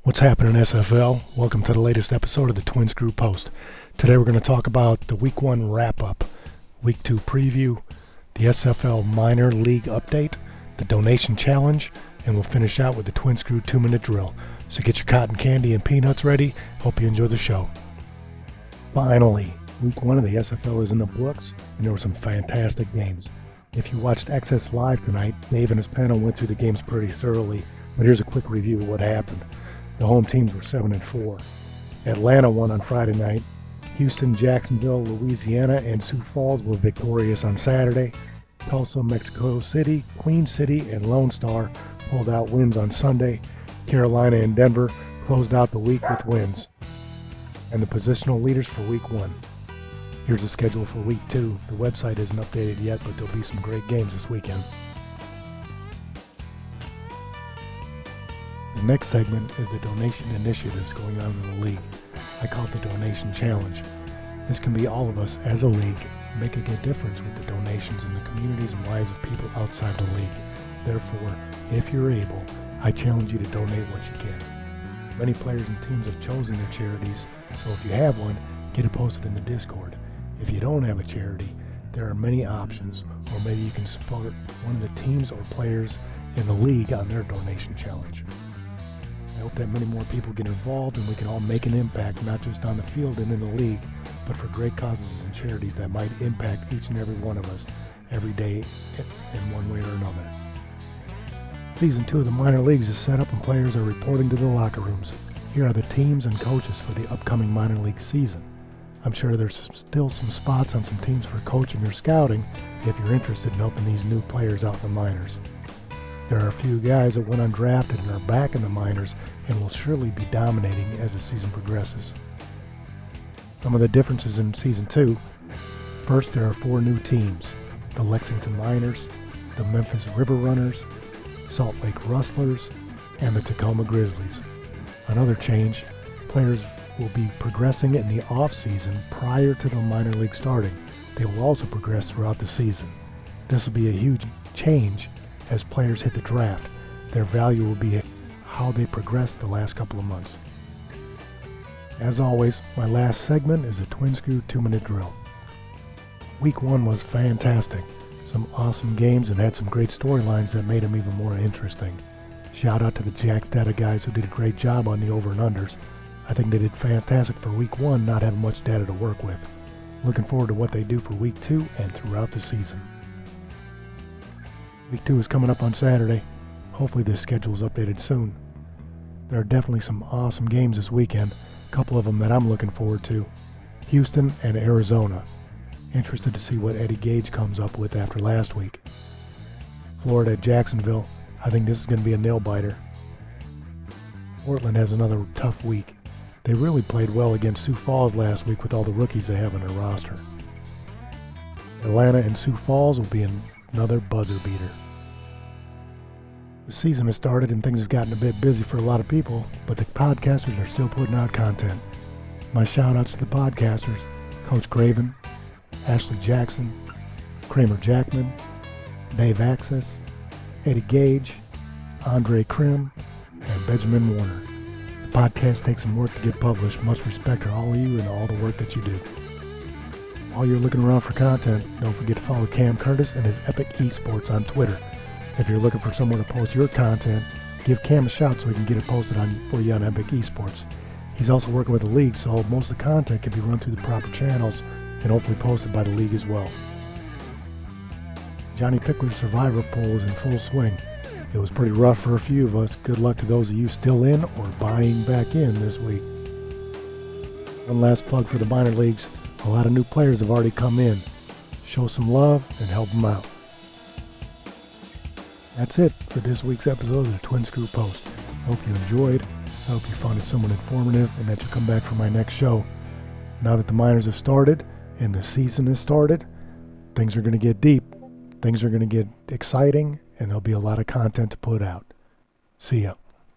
What's happening, SFL? Welcome to the latest episode of the Twinscrew Post. Today we're going to talk about the Week 1 wrap-up, Week 2 preview, the SFL Minor League update, the donation challenge, and we'll finish out with the Twinscrew 2-minute drill. So get your cotton candy and peanuts ready. Hope you enjoy the show. Finally, Week 1 of the SFL is in the books, and there were some fantastic games. If you watched Access Live tonight, Dave and his panel went through the games pretty thoroughly, but here's a quick review of what happened. The home teams were 7-4. Atlanta won on Friday night. Houston, Jacksonville, Louisiana, and Sioux Falls were victorious on Saturday. Tulsa, Mexico City, Queen City, and Lone Star pulled out wins on Sunday. Carolina and Denver closed out the week with wins. And the positional leaders for Week 1. Here's the schedule for Week 2. The website isn't updated yet, but there'll be some great games this weekend. The next segment is the donation initiatives going on in the league. I call it the donation challenge. This can be all of us as a league making a difference with the donations in the communities and lives of people outside the league. Therefore, if you're able, I challenge you to donate what you can. Many players and teams have chosen their charities, so if you have one, get it posted in the Discord. If you don't have a charity, there are many options, or maybe you can support one of the teams or players in the league on their donation challenge. I hope that many more people get involved and we can all make an impact, not just on the field and in the league, but for great causes and charities that might impact each and every one of us every day in one way or another. Season 2 of the minor leagues is set up and players are reporting to the locker rooms. Here are the teams and coaches for the upcoming minor league season. I'm sure there's still some spots on some teams for coaching or scouting if you're interested in helping these new players out in the minors. There are a few guys that went undrafted and are back in the minors and will surely be dominating as the season progresses. Some of the differences in Season 2. First, there are 4 new teams: the Lexington Miners, the Memphis River Runners, Salt Lake Rustlers, and the Tacoma Grizzlies. Another change, players will be progressing in the off-season prior to the minor league starting. They will also progress throughout the season. This will be a huge change as players hit the draft. Their value will be how they progress the last couple of months. As always, my last segment is a Twinscrew 2-minute drill. Week 1 was fantastic. Some awesome games and had some great storylines that made them even more interesting. Shout out to the Jack's Data guys who did a great job on the over and unders. I think they did fantastic for Week 1, not having much data to work with. Looking forward to what they do for Week 2 and throughout the season. Week 2 is coming up on Saturday. Hopefully this schedule is updated soon. There are definitely some awesome games this weekend, a couple of them that I'm looking forward to. Houston and Arizona. Interested to see what Eddie Gage comes up with after last week. Florida at Jacksonville. I think this is going to be a nail-biter. Portland has another tough week. They really played well against Sioux Falls last week with all the rookies they have on their roster. Atlanta and Sioux Falls will be another buzzer beater. The season has started and things have gotten a bit busy for a lot of people, but the podcasters are still putting out content. My shout-outs to the podcasters: Coach Graven, Ashley Jackson, Kramer Jackman, Dave Access, Eddie Gage, Andre Krim, and Benjamin Warner. The podcast takes some work to get published. Much respect to all of you and all the work that you do. While you're looking around for content, don't forget to follow Cam Curtis and his Epic Esports on Twitter. If you're looking for somewhere to post your content, give Cam a shout so he can get it posted for you on Epic Esports. He's also working with the league, so most of the content can be run through the proper channels and hopefully posted by the league as well. Johnny Pickler's Survivor poll is in full swing. It was pretty rough for a few of us. Good luck to those of you still in or buying back in this week. One last plug for the minor leagues. A lot of new players have already come in. Show some love and help them out. That's it for this week's episode of the Twinscrew Post. Hope you enjoyed. I hope you found it somewhat informative and that you'll come back for my next show. Now that the minors have started and the season has started, things are going to get deep. Things are going to get exciting and there'll be a lot of content to put out. See ya.